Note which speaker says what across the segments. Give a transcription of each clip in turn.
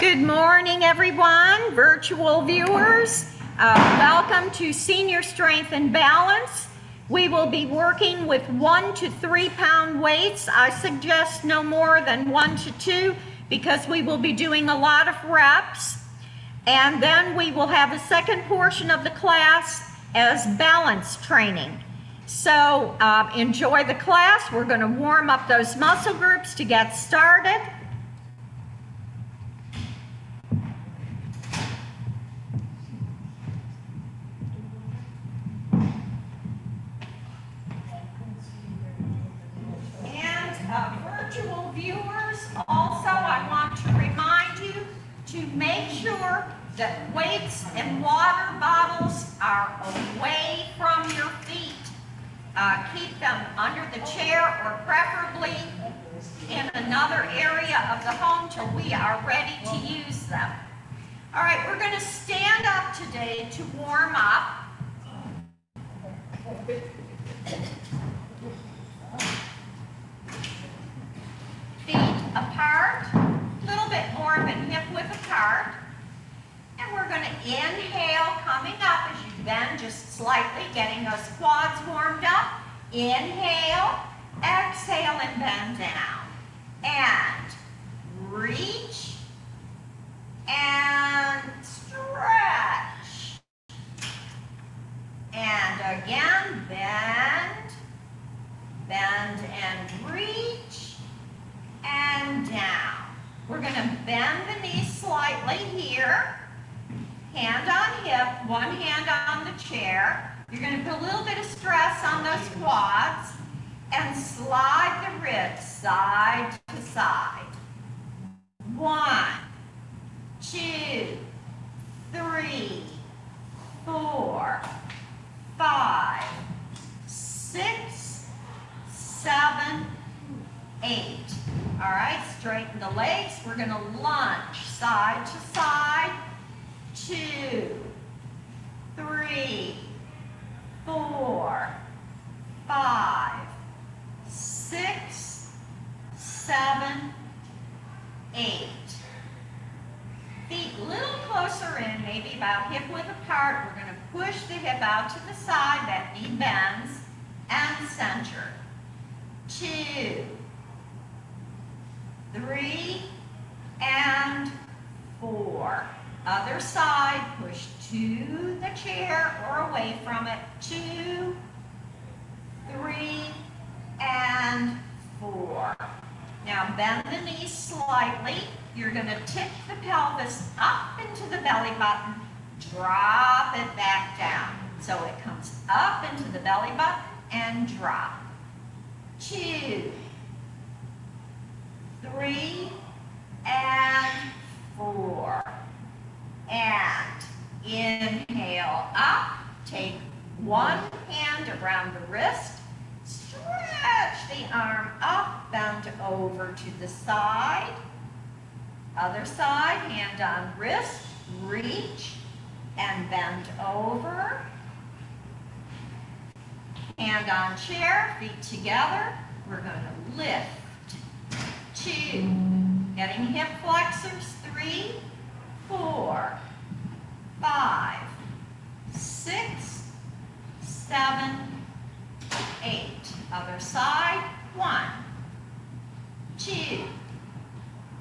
Speaker 1: Good morning, everyone, virtual viewers. Welcome to Senior Strength and Balance. We will be working with 1 to 3 pound weights. I suggest no more than 1 to 2 because we will be doing a lot of reps. And then we will have a second portion of the class as balance training. So enjoy the class. We're going to warm up those muscle groups to get started. Virtual viewers, also I want to remind you to make sure that weights and water bottles are away from your feet. Keep them under the chair or preferably in another area of the home till we are ready to use them. All right, we're going to stand up today to warm up. Feet apart, a little bit more than hip width apart. And we're going to inhale, coming up as you bend just slightly, getting those quads warmed up. Inhale, exhale, and bend down. And reach and stretch. And again, bend, bend and reach. And down. We're going to bend the knees slightly here. Hand on hip, one hand on the chair. You're going to put a little bit of stress on those quads and slide the ribs side to side. 1, 2, 3, 4, 5, 6, 7, 8. All right, straighten the legs. We're going to lunge side to side. 2, 3, 4, 5, 6, 7, 8. Feet a little closer in, maybe about hip width apart. We're going to push the hip out to the side. That knee bends and center. 2, 3, and 4. Other side, push to the chair or away from it. 2, 3, and 4. Now bend the knees slightly. You're going to tip the pelvis up into the belly button. Drop it back down. So it comes up into the belly button and drop. 2, 3, and 4. And inhale up. Take one hand around the wrist. Stretch the arm up, bend over to the side. Other side, hand on wrist. Reach and bend over. Hand on chair, feet together. We're going to lift. 2, getting hip flexors. 3, 4, 5, 6, 7, 8. Other side. 1, 2,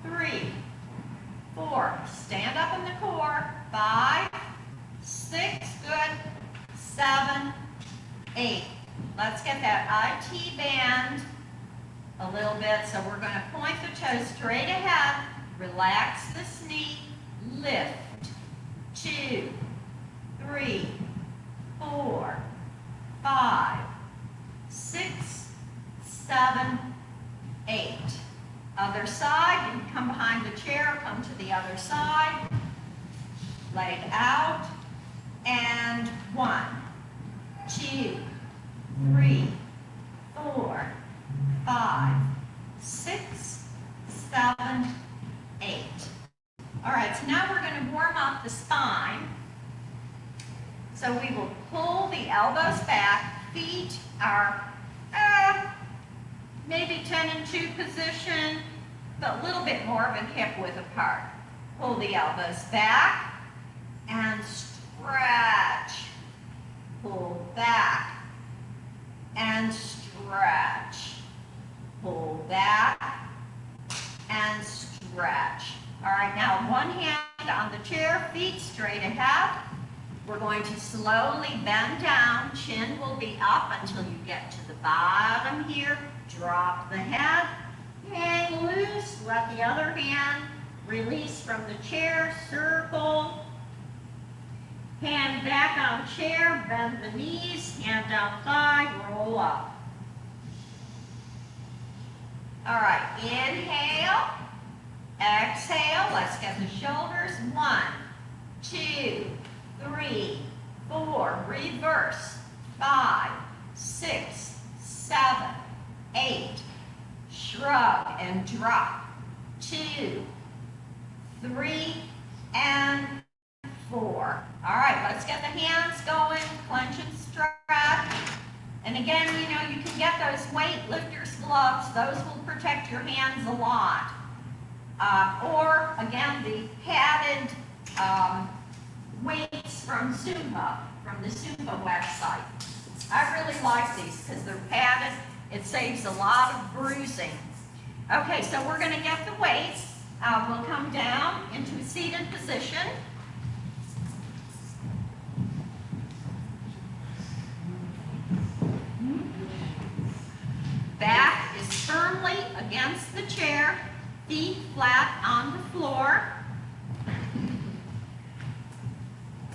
Speaker 1: 3, 4. Stand up in the core. 5, 6. Good. 7, 8. Let's get that IT band a little bit. So we're going to point the toes straight ahead. Relax this knee. Lift. 2, 3, 4, 5, 6, 7, 8. Other side. You can come behind the chair. Come to the other side. Leg out. And 1, 2, 3, 4, 5, 6, 7, 8. All right, so now we're going to warm up the spine. So we will pull the elbows back. Feet are maybe 10 and 2 position, but a little bit more of a hip width apart. Pull the elbows back and stretch. Pull back and stretch. Pull back and stretch. All right, now one hand on the chair, feet straight ahead. We're going to slowly bend down. Chin will be up until you get to the bottom here. Drop the head. Hang loose. Let the other hand release from the chair. Circle. Hand back on chair. Bend the knees. Hand down thigh. Roll up. All right. Inhale. Exhale. Let's get the shoulders. 1, 2, 3, 4, reverse, 5, 6, 7, 8, shrug and drop, 2, 3, and 4. All right, let's get the hands going, clench and stretch. And again, you know, you can get those weightlifter's gloves. Those will protect your hands a lot. Or, again, the padded weights from Zumba, from the Zumba website. I really like these because they're padded. It saves a lot of bruising. Okay, so we're going to get the weights. We'll come down into a seated position. Back is firmly against the chair, feet flat on the floor.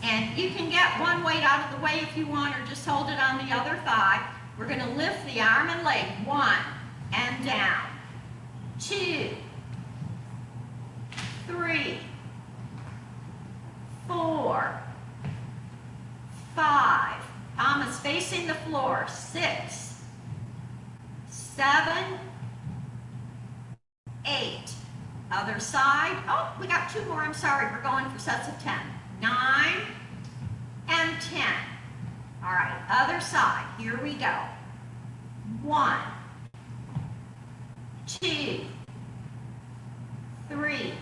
Speaker 1: And you can get one weight out of the way if you want, or just hold it on the other thigh. We're going to lift the arm and leg. 1, and down. 2, 3, 4, 5. Palm is facing the floor. 6, 7, 8. Other side. Oh, we got 2 more. I'm sorry. We're going for sets of 10. 9 and 10. All right, other side. Here we go. 1, 2, 3,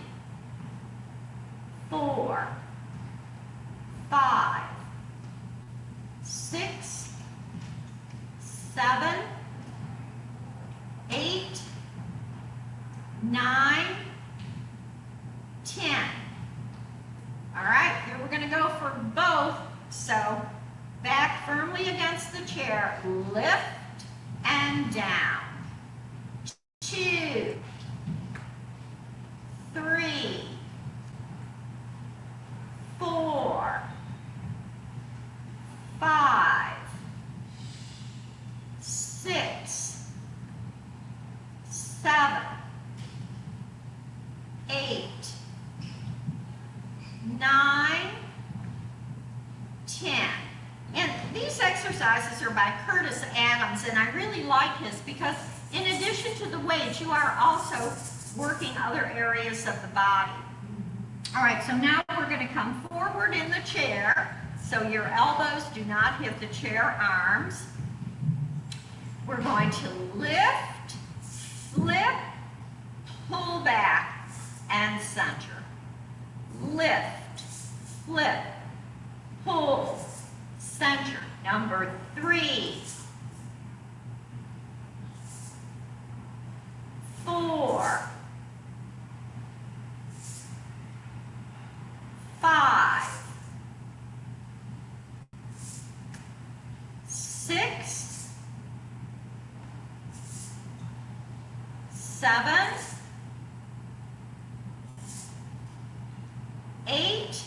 Speaker 1: 4, 5, 6, 7, 8, 9, 10. All right, here we're going to go for both. So back firmly against the chair, lift and down. 2, 3, 4, 5, 6, 7, 8, 9, 10. And these exercises are by Curtis Adams, and I really like his because in addition to the weights, you are also working other areas of the body. All right, so now we're going to come forward in the chair, so your elbows do not hit the chair arms. We're going to lift, flip, pull back, and center. Lift, flip, pull, center. Number 3, 4, 5, 6, 7, 8,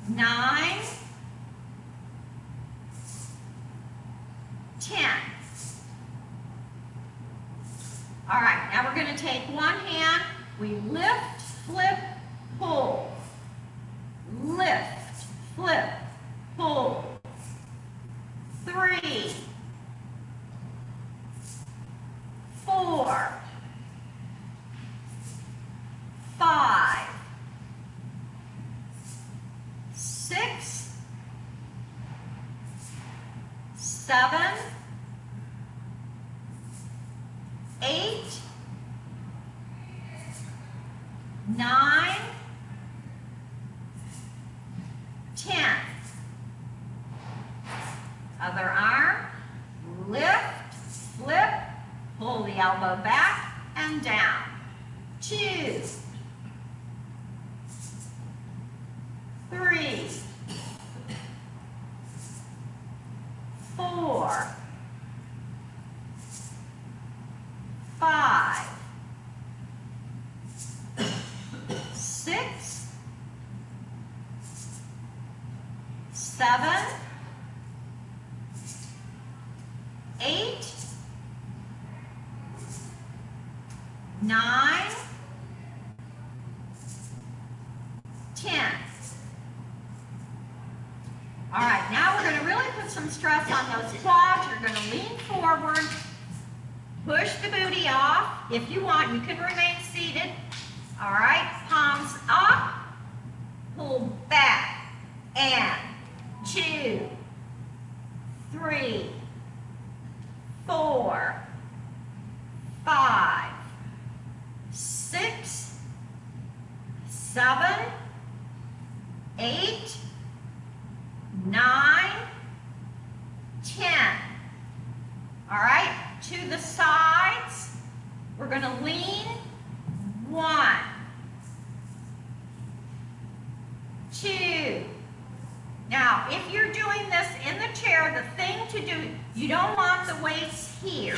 Speaker 1: 9, 10. All right, now we're going to take one hand, we lift, flip, pull. Lift, flip, pull. 3, 4, 5, 6, 7, 8, Pull the elbow back and down. 2, 3, 4, 5, 6, 7, 8, 9, 10. All right, now we're going to really put some stress on those quads. You're going to lean forward, push the booty off. If you want, you can remain seated. All right, palms up, pull back, and 2, 3, 4, 5, 6, 7, 8, 9, 10. All right, to the sides. We're going to lean. 1, 2. Now, if you're doing this in the chair, the thing to do, you don't want the weights here.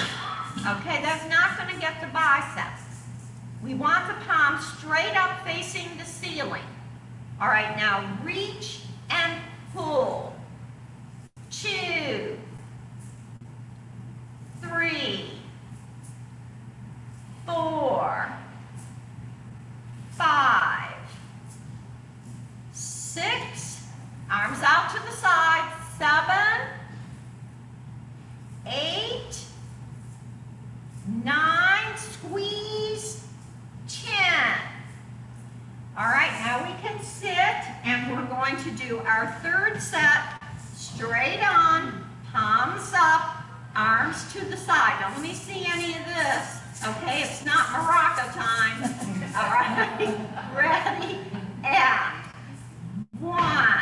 Speaker 1: Okay, that's not going to get the biceps. We want the palms straight up facing the ceiling. All right, now reach and pull. 2, 3, 4, 5, 6, arms out to the side, 7, 8, 9, squeeze, 10. All right, now we can sit, and we're going to do our third set, straight on, palms up, arms to the side. Don't let me see any of this. Okay, it's not maraca time. All right, ready, and 1,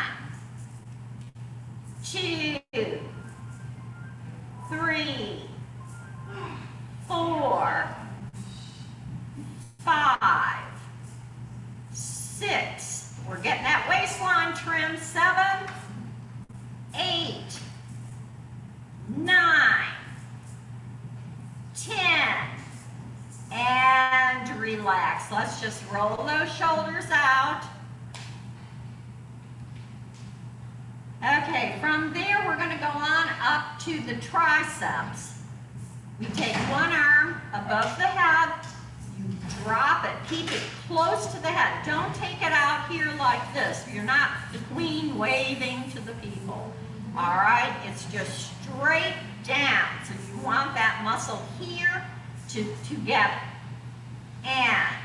Speaker 1: 2, 3, 4, 5, 6. We're getting that waistline trim. 7, 8, 9, 10, and relax. Let's just roll those shoulders out. Okay, from there we're going to go on up to the triceps. We take one arm above the head, you drop it, keep it close to the head. Don't take it out here like this. You're not the queen waving to the people. All right, it's just straight down. So you want that muscle here to get it. And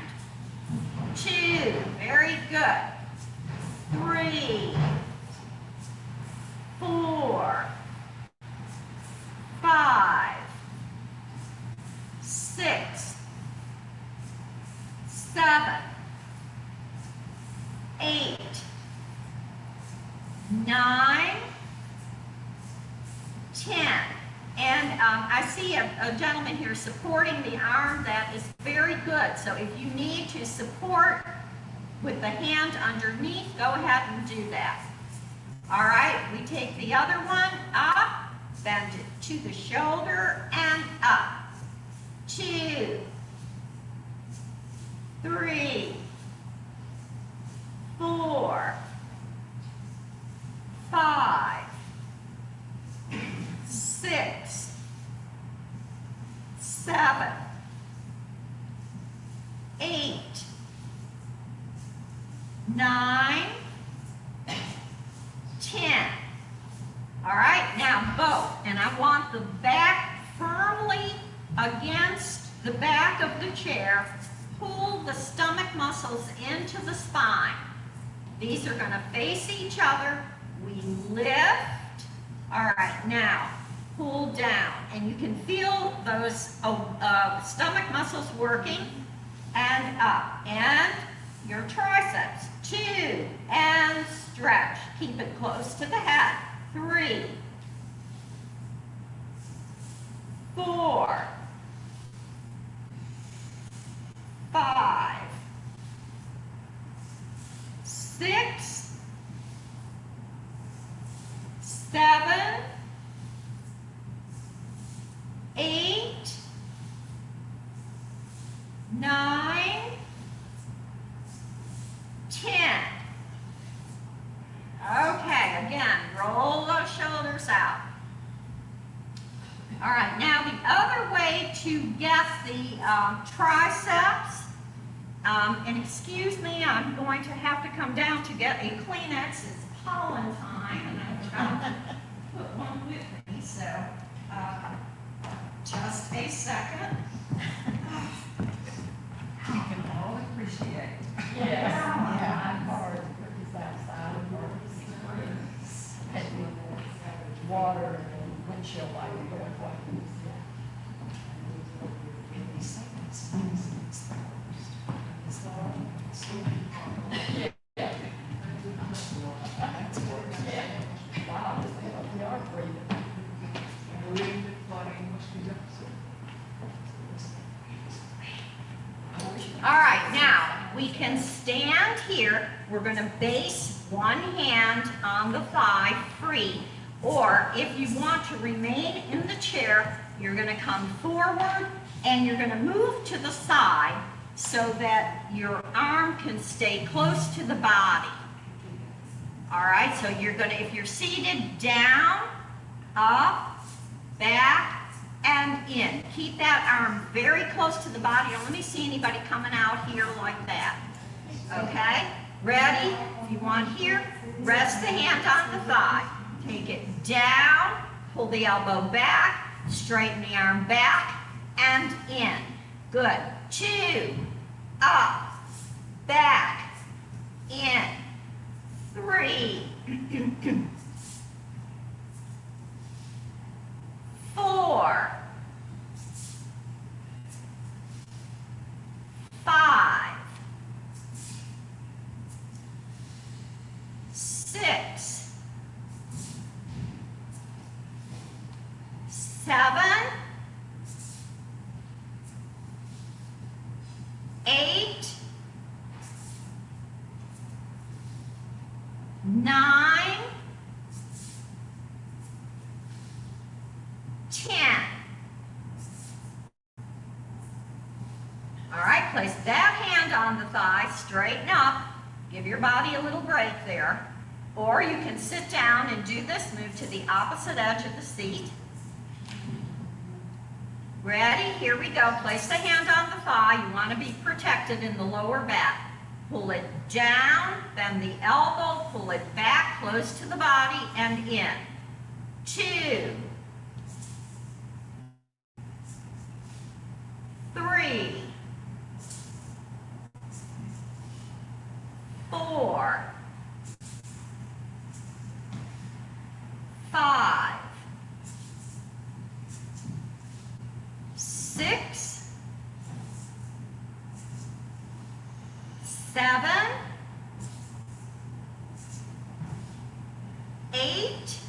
Speaker 1: 2, very good. 3, 4, 5, 6, 7, 8, 9, 10. And I see a gentleman here supporting the arm. That is very good. So if you need to support with the hand underneath, go ahead and do that. All right, we take the other one up, bend it to the shoulder and up. 2, 3, 4, 5, 6, 7, 8, 9, 10. All right, now both. And I want the back firmly against the back of the chair. Pull the stomach muscles into the spine. These are going to face each other. We lift. All right, now pull down. And you can feel those stomach muscles working. And up. And your triceps. 2, and stretch. Keep it close to the head. 3, 4, the triceps. And excuse me, I'm going to have to come down to get a Kleenex. It's pollen time, and I'm trying to put one with me. So, just a second. You can all appreciate.
Speaker 2: Yes. Yeah. Hard cookies outside, water and windshield lighting going like this. Wow, we are breathing.
Speaker 1: All right, now we can stand here. We're going to base one hand on the thigh free. Or if you want to remain in the chair, you're going to come forward and you're going to move to the side so that your arm can stay close to the body. All right, so you're going to, if you're seated, down, up, back, and in. Keep that arm very close to the body. Don't let me see anybody coming out here like that. Okay? Ready? If you want here, rest the hand on the thigh. Take it down, pull the elbow back, straighten the arm back, and in. Good. 2, up, back, in. 3, 4, 5, 6, 7, 8, 9, 10. All right, place that hand on the thigh, straighten up, give your body a little break there. Or you can sit down and do this, move to the opposite edge of the seat. Ready? Here we go. Place the hand on the thigh. You want to be protected in the lower back. Pull it down, bend the elbow, pull it back, close to the body, and in. 2, 3, 4, 5, 6, 7, 8,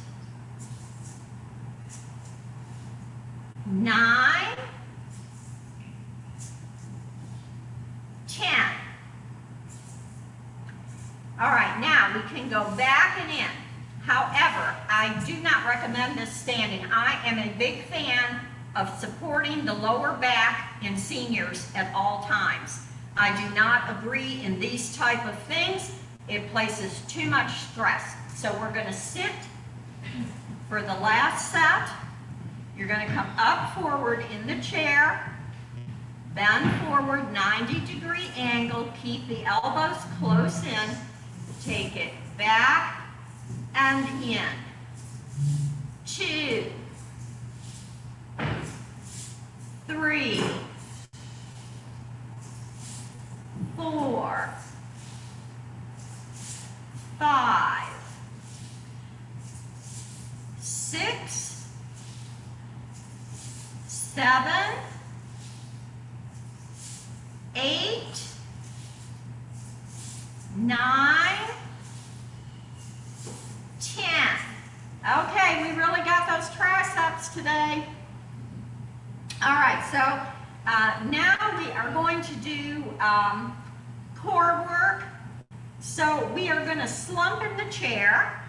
Speaker 1: 9, 10. All right, now we can go back and in. However, I do not recommend this standing. I am a big fan of supporting the lower back in seniors at all times. I do not agree in these type of things. It places too much stress. So we're going to sit for the last set. You're going to come up forward in the chair, bend forward 90-degree angle, keep the elbows close in, take it back and in. 2, 3, 4, 5, 6, 7, 8, 9, 10. Okay, we really got those triceps today. All right, so now we are going to do core work. So we are going to slump in the chair.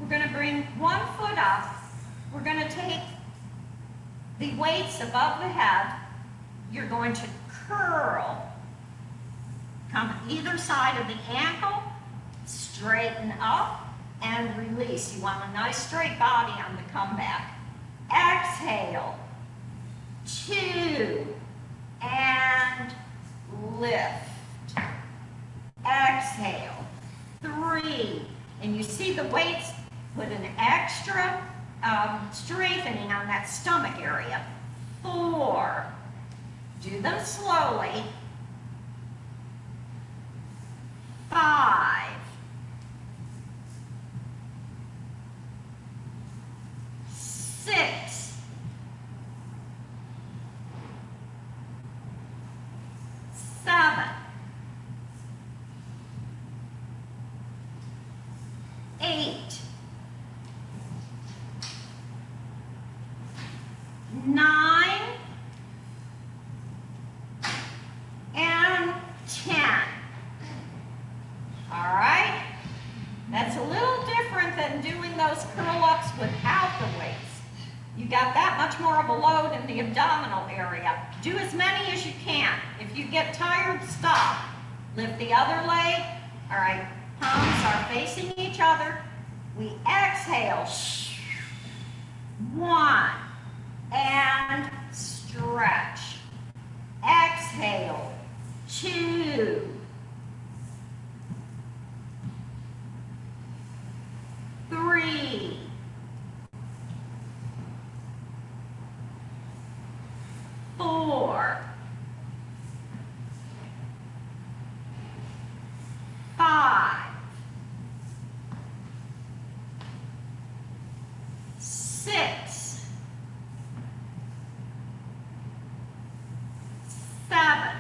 Speaker 1: We're going to bring one foot up. We're going to take the weights above the head. You're going to curl. Come either side of the ankle, straighten up, and release. You want a nice straight body on the comeback. Exhale. 2. And lift. Exhale. 3. And you see the weights put an extra strengthening on that stomach area. 4. Do them slowly. 5. 6. 7. 8. 9. And 10. All right? That's a little different than doing those curl-ups without the weights. You got that much more of a load in the abdominal area. Do as many as you can. If you get tired, stop. Lift the other leg. All right, palms are facing each other. We exhale. 1. And stretch. Exhale. 2. 3. 4. 5. 6. 7.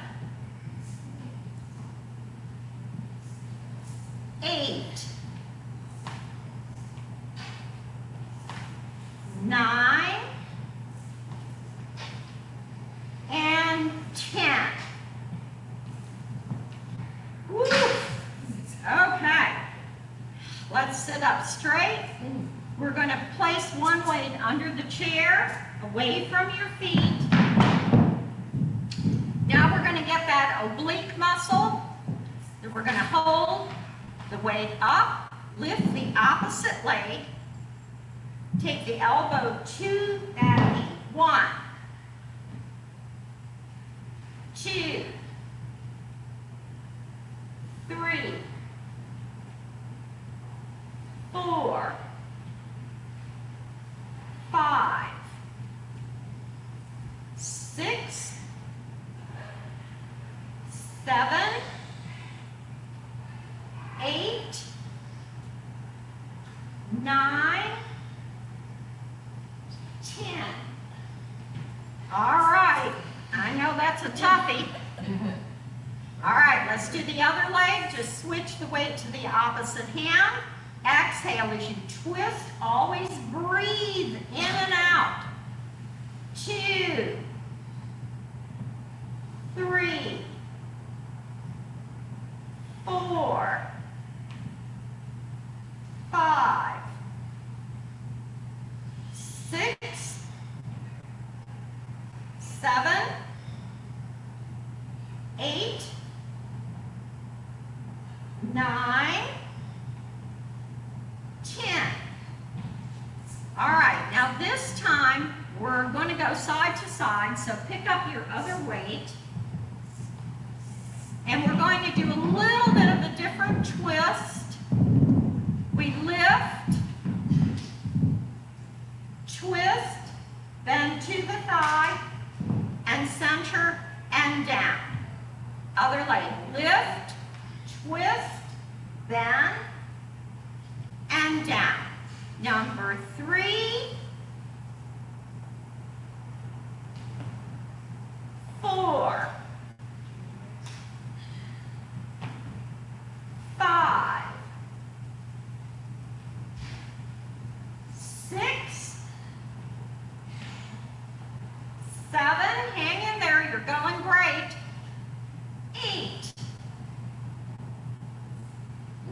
Speaker 1: 8. 9. And 10. Woo. Okay. Let's sit up straight. We're going to place one weight under the chair, away from your feet. Now we're going to get that oblique muscle. Then we're going to hold the weight up, lift the opposite leg, take the elbow to that knee. 1, 2, 3, 4, 5, 6, 7, 8, 9, 10. All right. I know that's a toughie. All right, let's do the other leg. Just switch the weight to the opposite hand. Exhale as you twist. Always breathe in and out. 2, 3, 4, 5, 6, 7, 8, 9, 10. All right, now this time we're going to go side to side, so pick up your other weight. And we're going to do a little bit of a different twist. We lift, twist, bend to the thigh, and center and down. Other leg, lift, twist, bend, and down. Number 3, 4, 5, 6, 7, hang in there, you're going great. 8,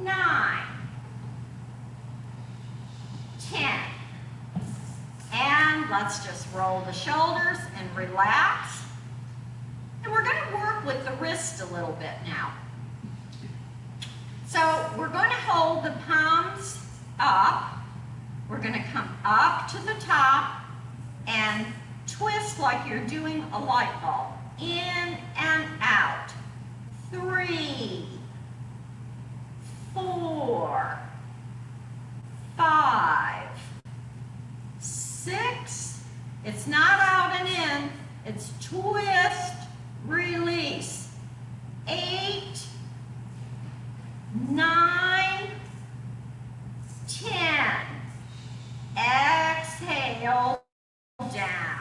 Speaker 1: 9, 10. And let's just roll the shoulders and relax. And we're going to work with the wrist a little bit now. So we're going to hold the palms up. We're going to come up to the top, and twist like you're doing a light bulb. In and out. 3, 4, 5, 6. It's not out and in. It's twist, release. 8, 9, 10. Exhale down.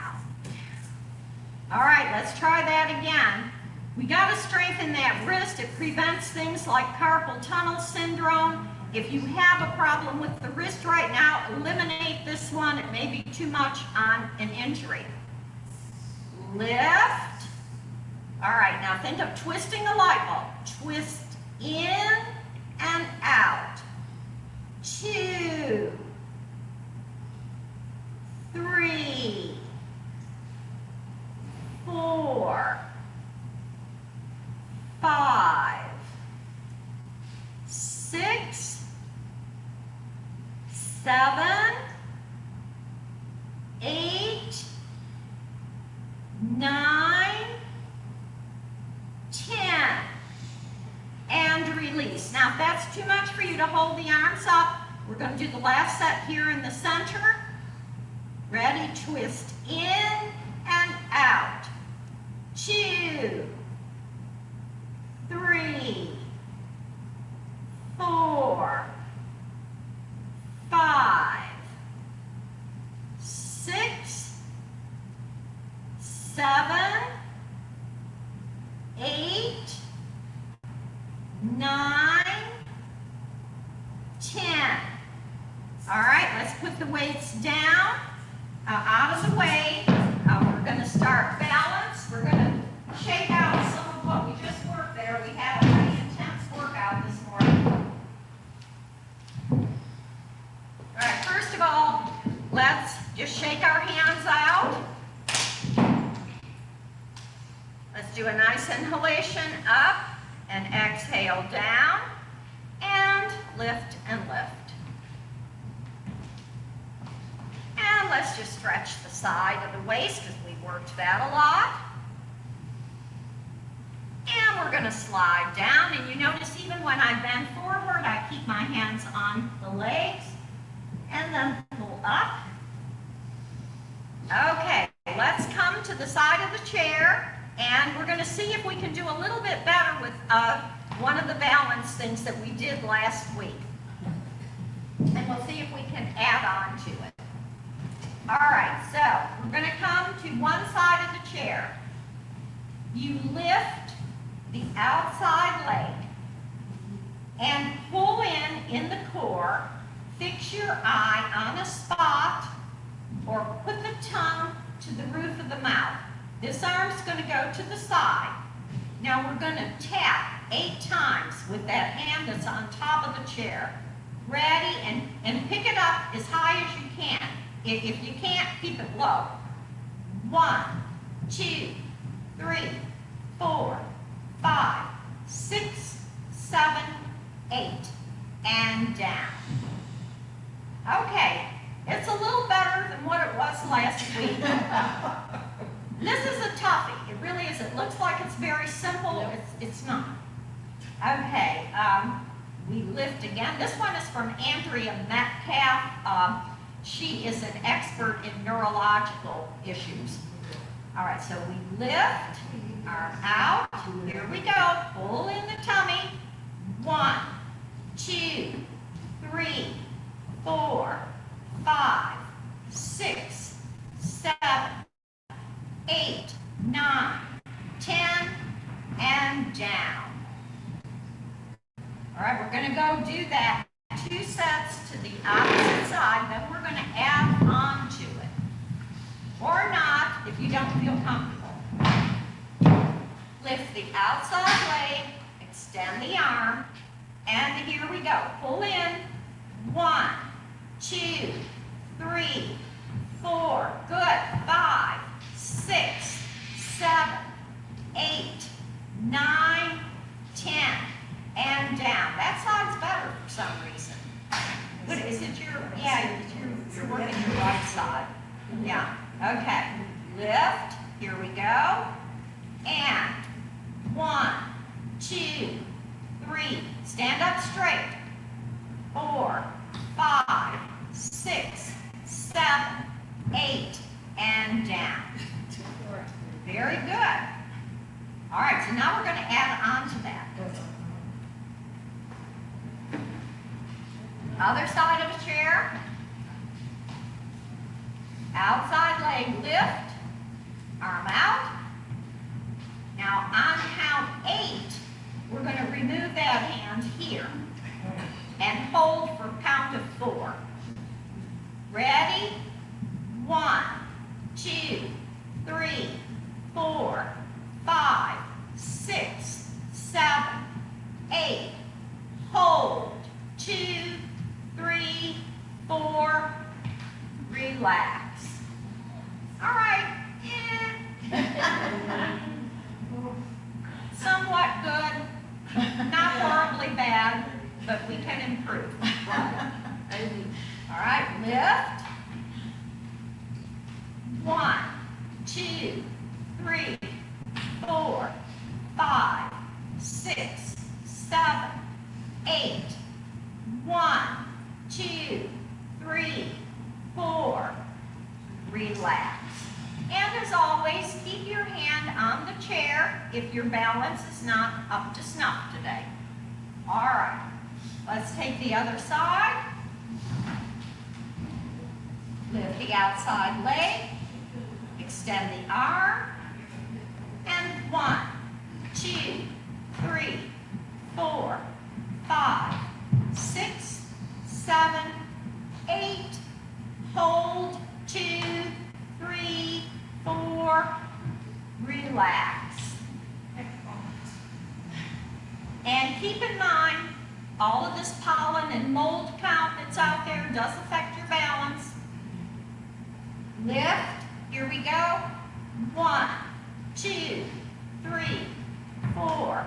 Speaker 1: All right, let's try that again. We got to strengthen that wrist. It prevents things like carpal tunnel syndrome. If you have a problem with the wrist right now, eliminate this one. It may be too much on an injury. Lift. All right, now think of twisting a light bulb. Twist in and out. 2, 3, 4, 5, 6, 7, 8, 9, 10. And release. Now, if that's too much for you to hold the arms up, we're going to do the last set here in the center. Ready? Twist in and out. 2, 3, 4, 5, 6, 7, 8, 9, 10. All right, let's put the weights down, out of the way. We're going to start balance. We're going to shake out some of what we just worked there. We had a pretty intense workout this morning. All right, first of all, let's just shake our hands out. Let's do a nice inhalation up and exhale down, and lift and lift. And let's just stretch the side of the waist because we worked that a lot. And we're going to slide down, and you notice even when I bend forward, I keep my hands on the legs, and then pull up. Okay, let's come to the side of the chair. And we're going to see if we can do a little bit better with one of the balance things that we did last week. And we'll see if we can add on to it. All right, so we're going to come to one side of the chair. You lift the outside leg and pull in the core. Fix your eye on a spot or put the tongue to the roof of the mouth. This arm's going to go to the side. Now we're going to tap 8 times with that hand that's on top of the chair. Ready? And pick it up as high as you can. If you can't, keep it low. 1, 2, 3, 4, 5, 6, 7, 8. And down. Okay. It's a little better than what it was last week. This is a toughie. It really is. It looks like it's very simple. It's not. Okay. We lift again. This one is from Andrea Metcalf. She is an expert in neurological issues. All right. So we lift, arm out. Here we go. Pull in the tummy. 1, 2, 3, 4, 5, 6, 7, 8, 9, 10, and down. All right, we're going to go do that 2 sets to the opposite side, then we're going to add on to it. Or not, if you don't feel comfortable. Lift the outside leg, extend the arm, and here we go. Pull in. 1, 2, 3, 4, good. 5, 6, 7, 8, 9, 10, and down. That side's better for some reason. Good. Is it your, yeah, you're working your right side. Yeah, lift, here we go, and 1, 2, 3, stand up straight, 4, 5, 6, 7, 8, and down. Very good. All right, so now we're going to add on to that. Other side of a chair. Outside leg lift, arm out. Now on count 8, we're going to remove that hand here and hold for count of 4. Ready? 1, 2, 3, 4, 5, 6, 7, 8. Hold. 2, 3, 4. Relax. All right. Somewhat good. Not horribly bad, but we can improve. All right. Lift. 1, 2, 3, 4, 5, 6, 7, 8. 1, 2, 3, 4. Relax. And as always, keep your hand on the chair if your balance is not up to snuff today. All right. Let's take the other side. Lift the outside leg. Extend the arm. And 1, 2, 3, 4, 5, 6, 7, 8. Hold. 2, 3, 4. Relax. And keep in mind, all of this pollen and mold count that's out there does affect your balance. Lift. Here we go. 1, 2, 3, 4,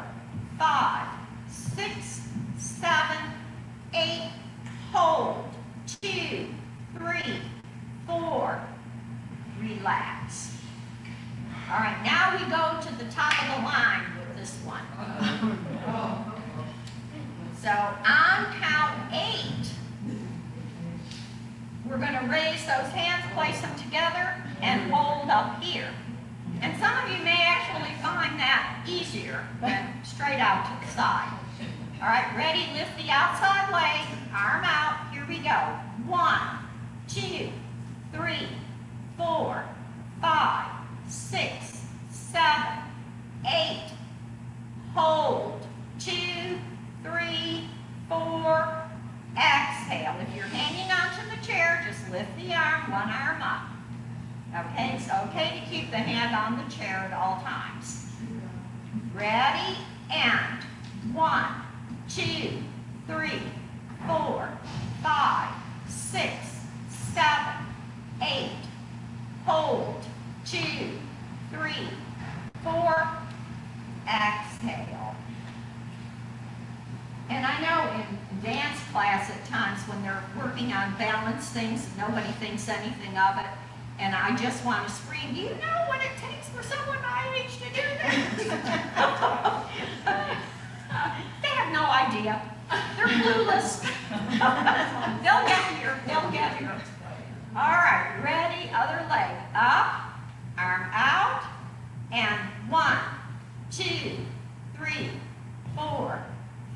Speaker 1: 5, 6, 7, 8. Hold. 2, 3, 4. Relax. All right, now we go to the top of the line with this one. So on count 8, we're going to raise those hands, place them together, and hold up here. And some of you may actually find that easier than straight out to the side. All right, ready? Lift the outside leg, arm out. Here we go. 1, 2, 3, 4, 5, 6, 7, 8. Hold. 2, 3, 4. Exhale. If you're hanging onto the chair, just lift the arm, one arm up. Okay, it's okay to keep the hand on the chair at all times. Ready? And 1, 2, 3, 4, 5, 6, 7, 8. Hold. 2, 3, 4. Exhale. And I know in dance class at times when they're working on balance things, nobody thinks anything of it. And I just want to scream, do you know what it takes for someone my age to do this? They have no idea. They're clueless. They'll get here. They'll get here. All right, ready? Other leg. Up, arm out, and 1, 2, 3, 4,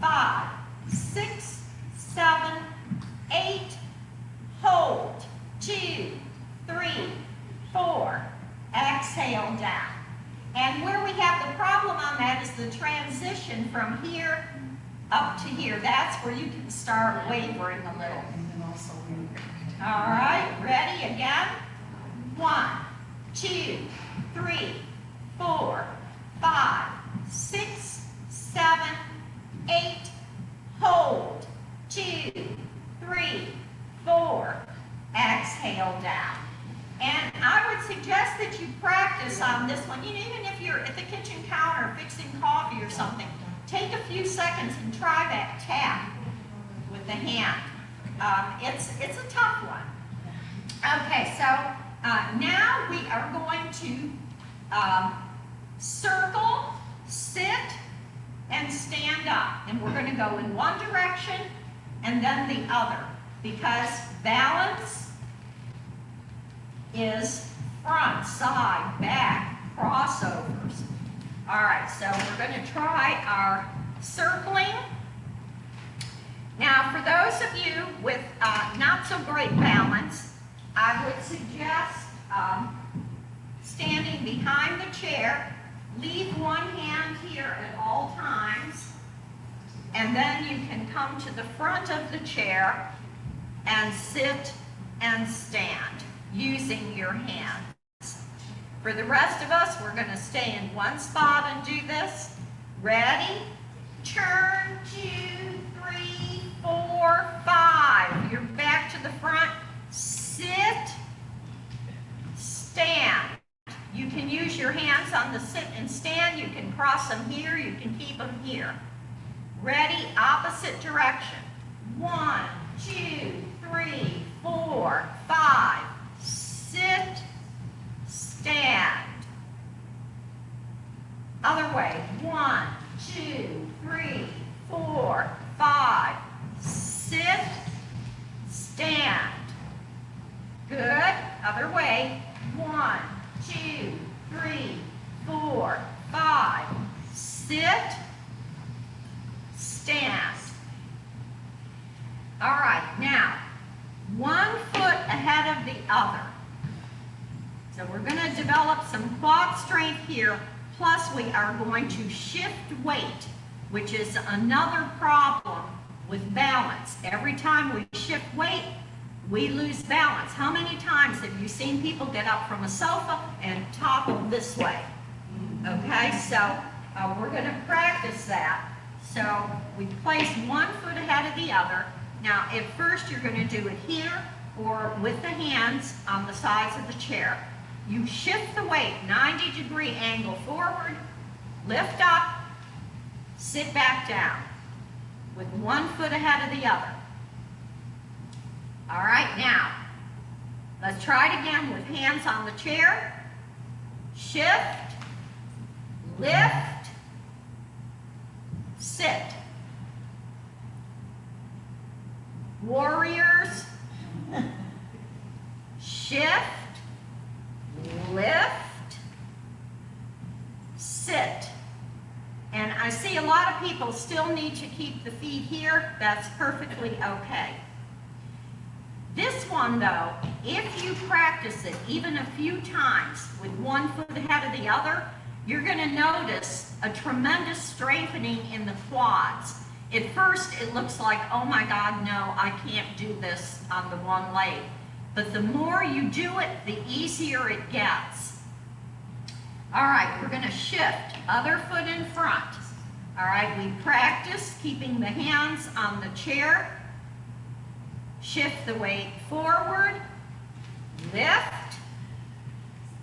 Speaker 1: 5, 6, 7, 8. Hold. 2, 3, 4. Exhale down. And where we have the problem on that is the transition from here up to here. That's where you can start wavering a little. All right, ready again? 1, 2, 3, 4, 5, 6, 7, 8. Hold. 2, 3, 4. Exhale down. And I would suggest that you practice on this one. You know, even if you're at the kitchen counter fixing coffee or something, take a few seconds and try that tap with the hand. It's a tough one. Okay, so Now we are going to circle, sit, and stand up. And we're going to go in one direction and then the other, because balance is front, side, back, crossovers. All right, so we're going to try our circling. Now, for those of you with not so great balance, I would suggest standing behind the chair. Leave one hand here at all times, and then you can come to the front of the chair and sit and stand using your hands. For the rest of us, we're going to stay in one spot and do this. Ready? Turn, 2, 3, 4, 5. You're back to the front. Sit, stand. You can use your hands on the sit and stand. You can cross them here. You can keep them here. Ready? Opposite direction. 1, 2, 3, 4, 5. Sit, stand. Other way. 1, 2, 3, 4, 5. Sit, stand. Good. Other way. 1, 2, 3, 4, 5. Sit, stand. All right, now, one foot ahead of the other. So we're going to develop some quad strength here, plus we are going to shift weight, which is another problem with balance. Every time we shift weight, we lose balance. How many times have you seen people get up from a sofa and topple this way? Okay, so we're going to practice that. So we place one foot ahead of the other. Now, at first you're going to do it here or with the hands on the sides of the chair. You shift the weight, 90-degree angle forward, lift up, sit back down with one foot ahead of the other. All right, now, let's try it again with hands on the chair. Shift, lift, sit. Warriors, shift, lift, sit. And I see a lot of people still need to keep the feet here. That's perfectly okay. This one, though, if you practice it even a few times with one foot ahead of the other, you're going to notice a tremendous strengthening in the quads. At first, it looks like, oh my God, no, I can't do this on the one leg. But the more you do it, the easier it gets. All right, we're going to shift, other foot in front. All right, we practice keeping the hands on the chair. Shift the weight forward, lift,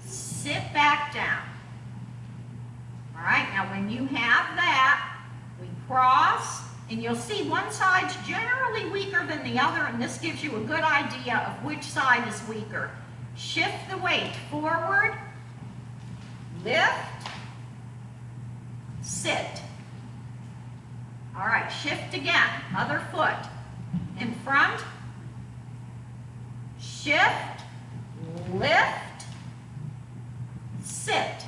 Speaker 1: sit back down. All right, now when you have that, we cross, and you'll see one side's generally weaker than the other, and this gives you a good idea of which side is weaker. Shift the weight forward, lift, sit. All right, shift again, other foot in front, shift, lift, sit.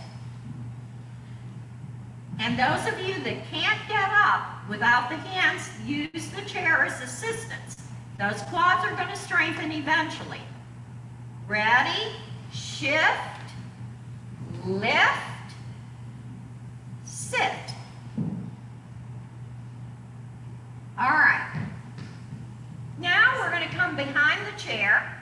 Speaker 1: And those of you that can't get up without the hands, use the chair as assistance. Those quads are going to strengthen eventually. Ready? Shift, lift, sit. All right. Now we're going to come behind the chair.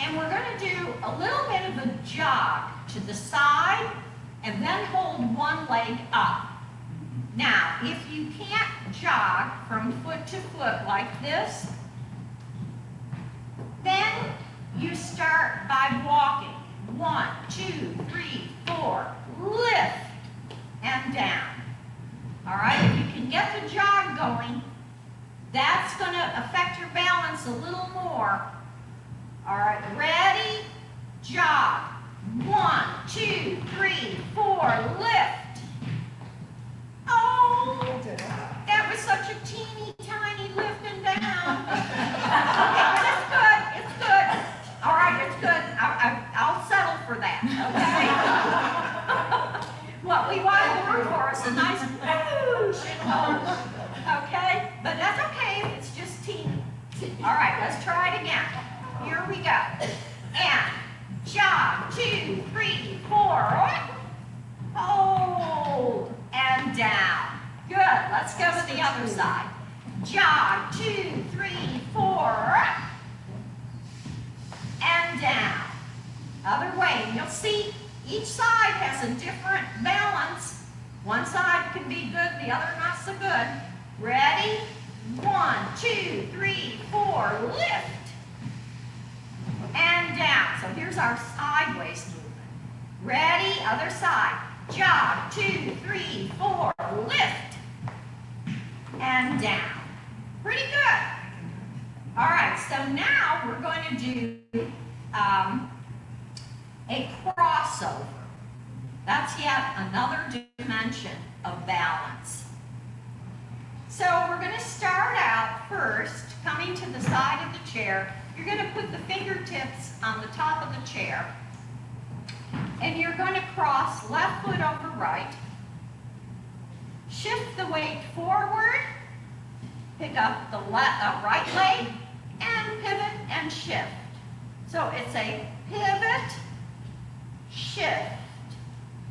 Speaker 1: And we're going to do a little bit of a jog to the side and then hold one leg up. Now, if you can't jog from foot to foot like this, then you start by walking. 1, 2, 3, 4, lift and down. All right, if you can get the jog going, that's going to affect your balance a little more. All right, ready, jog. 1, 2, 3, 4, lift. Oh, that was such a teeny tiny lift and down. Okay, but it's good, it's good. All right, it's good. I'll settle for that, okay? What we want to work for is a nice whoosh and hold, okay? But that's okay, it's just teeny. All right, let's try it again. Here we go. And jog, 2, 3, 4. Hold and down. Good. Let's go to the other side. Jog, 2, 3, 4. And down. Other way. You'll see each side has a different balance. One side can be good, the other not so good. Ready? 1, 2, 3, 4. Lift. And down. So here's our sideways movement. Ready? Other side. Jog. 2, 3, 4. Lift. And down. Pretty good. All right, so now we're going to do a crossover. That's yet another dimension of balance. So we're going to start out first, coming to the side of the chair. You're going to put the fingertips on the top of the chair, and you're going to cross left foot over right, shift the weight forward, pick up the right leg, and pivot and shift. So it's a pivot, shift,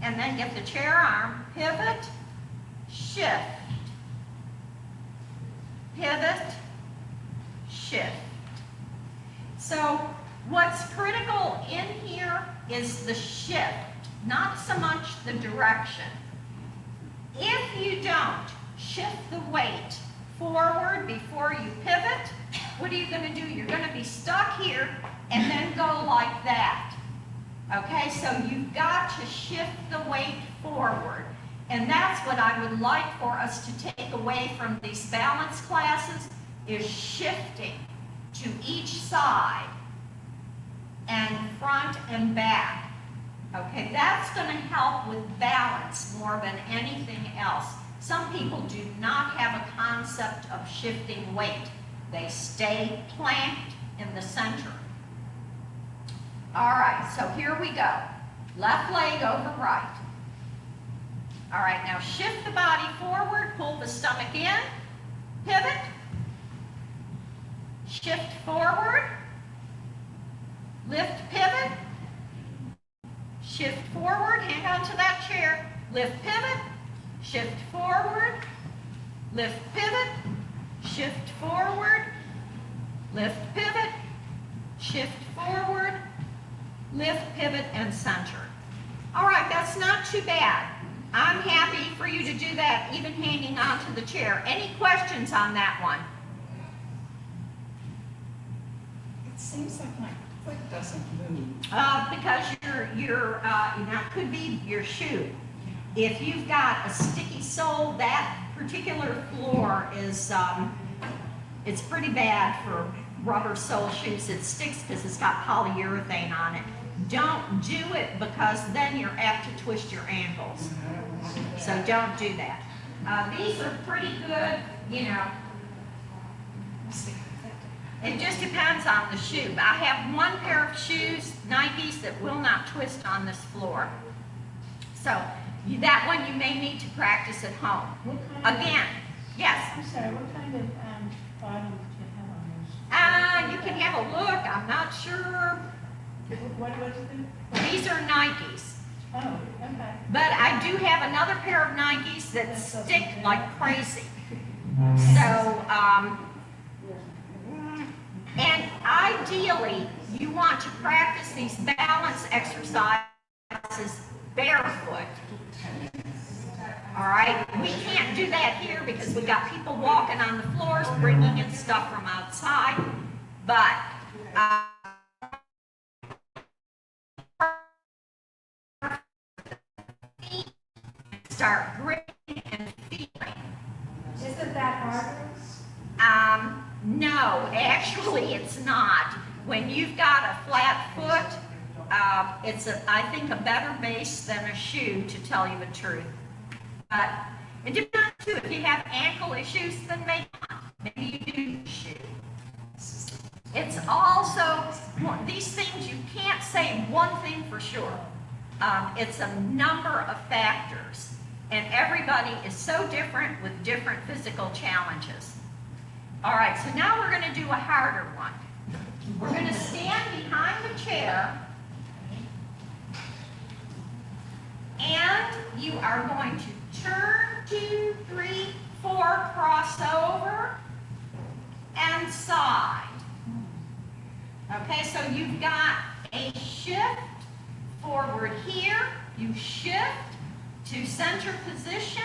Speaker 1: and then get the chair arm, pivot, shift, pivot, shift. So what's critical in here is the shift, not so much the direction. If you don't shift the weight forward before you pivot, what are you going to do? You're going to be stuck here and then go like that. Okay, so you've got to shift the weight forward. And that's what I would like for us to take away from these balance classes, is shifting to each side and front and back. Okay, that's going to help with balance more than anything else. Some people do not have a concept of shifting weight. They stay planked in the center. All right, so here we go. Left leg over right. All right, now shift the body forward, pull the stomach in, pivot, shift forward, lift, pivot, shift forward, hang on to that chair, lift, pivot, shift forward, lift, pivot, shift forward, lift, pivot, shift forward, lift, pivot, and center. All right, that's not too bad. I'm happy for you to do that, even hanging onto the chair. Any questions on that one?
Speaker 3: It seems like my foot doesn't move.
Speaker 1: Because it could be your shoe. If you've got a sticky sole, that particular floor is, it's pretty bad for rubber sole shoes. It sticks because it's got polyurethane on it. Don't do it, because then you're apt to twist your ankles. So don't do that. These are pretty good, you know. It just depends on the shoe. I have one pair of shoes, Nikes, that will not twist on this floor. So that one you may need to practice at home. Again, yes?
Speaker 3: I'm sorry, what kind of bottom do you have on those?
Speaker 1: You can have a look. I'm not sure.
Speaker 3: What is it?
Speaker 1: These are Nikes.
Speaker 3: Oh, okay.
Speaker 1: But I do have another pair of Nikes that stick like crazy. So, and ideally, you want to practice these balance exercises barefoot. All right, we can't do that here because we got people walking on the floors, bringing in stuff from outside. But start gripping and feeling.
Speaker 3: that harder?
Speaker 1: No, actually it's not. When you've got a flat foot, it's, I think, a better base than a shoe, to tell you the truth. But it depends too. If you have ankle issues, then maybe not. Maybe you do use a shoe. It's also, these things, you can't say one thing for sure. It's a number of factors. And everybody is so different with different physical challenges. All right, so now we're going to do a harder one. We're going to stand behind the chair, and you are going to turn 2, 3, 4, cross over, and side. Okay, so you've got a shift forward here, you shift to center position,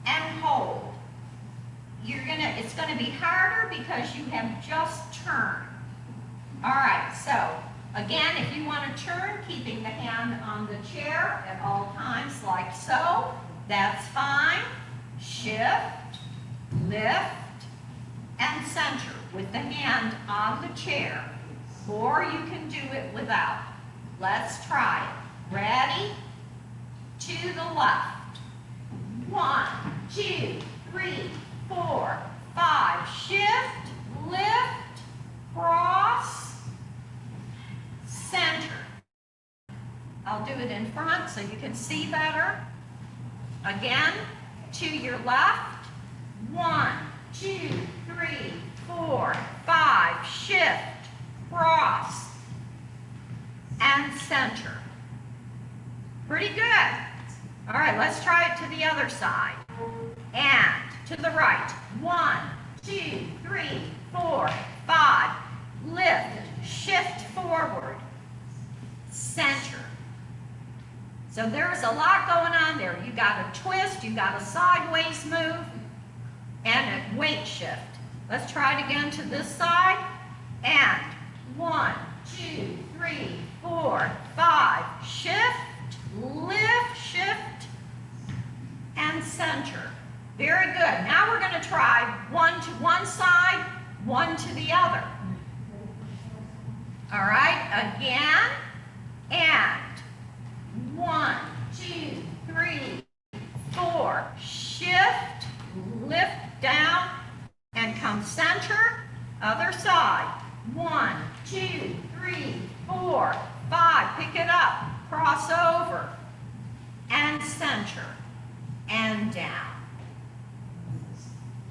Speaker 1: and hold. It's gonna be harder because you have just turned. All right, so again, if you want to turn, keeping the hand on the chair at all times like so, that's fine. Shift, lift, and center with the hand on the chair. Or you can do it without. Let's try it. Ready? To the left. 1, 2, 3, 4, 5. Shift, lift, cross, center. I'll do it in front so you can see better. Again, to your left. 1, 2, 3, 4, 5. Shift, cross, and center. Pretty good. All right, let's try it to the other side. And to the right. 1, 2, 3, 4, 5. Lift, shift forward, center. So there's a lot going on there. You got a twist, you got a sideways move, and a weight shift. Let's try it again to this side. And 1, 2, 3, 4, 5. Shift, lift, shift, and center. Very good. Now we're going to try one to one side, one to the other. All right, again, and 1, 2, 3, 4. Shift, lift down, and come center. Other side. 1, 2, 3, 4, 5. Pick it up, cross over, and center, and down.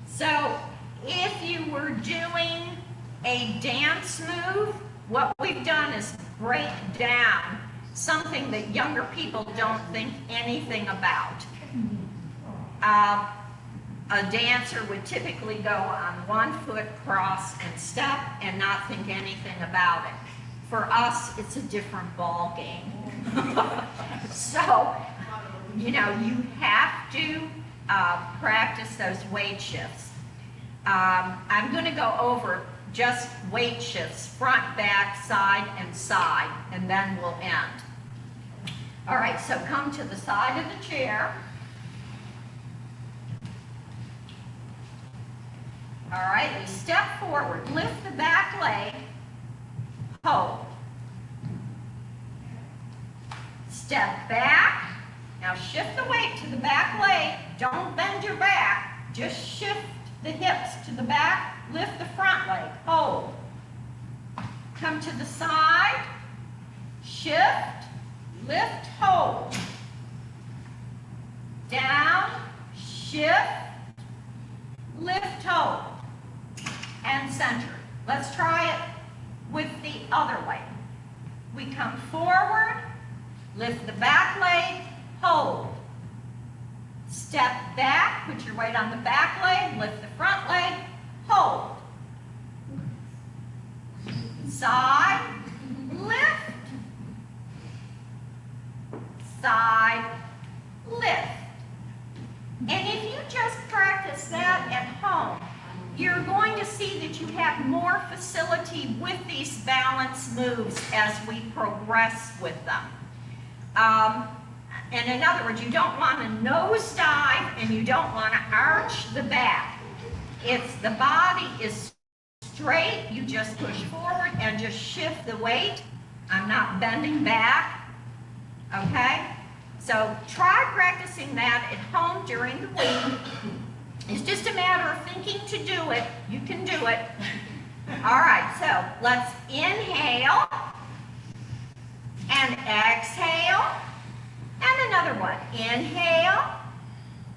Speaker 1: So if you were doing a dance move, what we've done is break down something that younger people don't think anything about. A dancer would typically go on one foot, cross, and step, and not think anything about it. For us, it's a different ball game. So, you know, you have to practice those weight shifts. I'm going to go over just weight shifts, front, back, side, and then we'll end. All right, so come to the side of the chair. All right, you step forward, lift the back leg, hold. Step back. Now shift the weight to the back leg. Don't bend your back. Just shift the hips to the back. Lift the front leg. Hold. Come to the side. Shift. Lift. Hold. Down. Shift. Lift. Hold. And center. Let's try it with the other leg. We come forward. Lift the back leg. Hold. Step back, put your weight on the back leg, lift the front leg, hold. Side, lift. Side, lift. And if you just practice that at home, you're going to see that you have more facility with these balance moves as we progress with them. And in other words, you don't want to nose dive and you don't want to arch the back. If the body is straight, you just push forward and just shift the weight. I'm not bending back, okay? So try practicing that at home during the week. It's just a matter of thinking to do it. You can do it. All right, so let's inhale and exhale, and another one. Inhale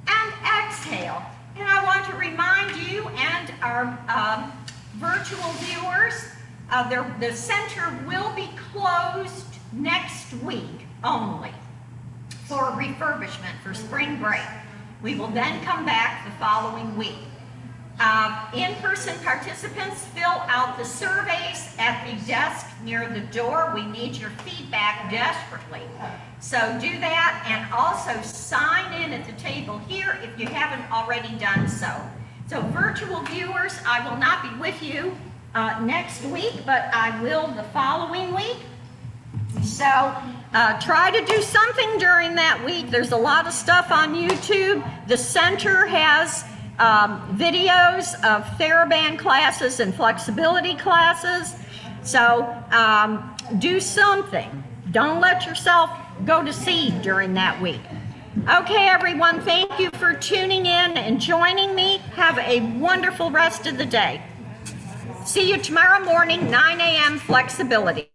Speaker 1: and exhale. And I want to remind you and our virtual viewers, the center will be closed next week only for refurbishment for spring break. We will then come back the following week. In-person participants, fill out the surveys at the desk near the door. We need your feedback desperately. So do that, and also sign in at the table here if you haven't already done so. So virtual viewers, I will not be with you next week, but I will the following week. So try to do something during that week. There's a lot of stuff on YouTube. The center has videos of TheraBand classes and flexibility classes. So do something. Don't let yourself go to seed during that week. Okay, everyone, thank you for tuning in and joining me. Have a wonderful rest of the day. See you tomorrow morning, 9 a.m. flexibility.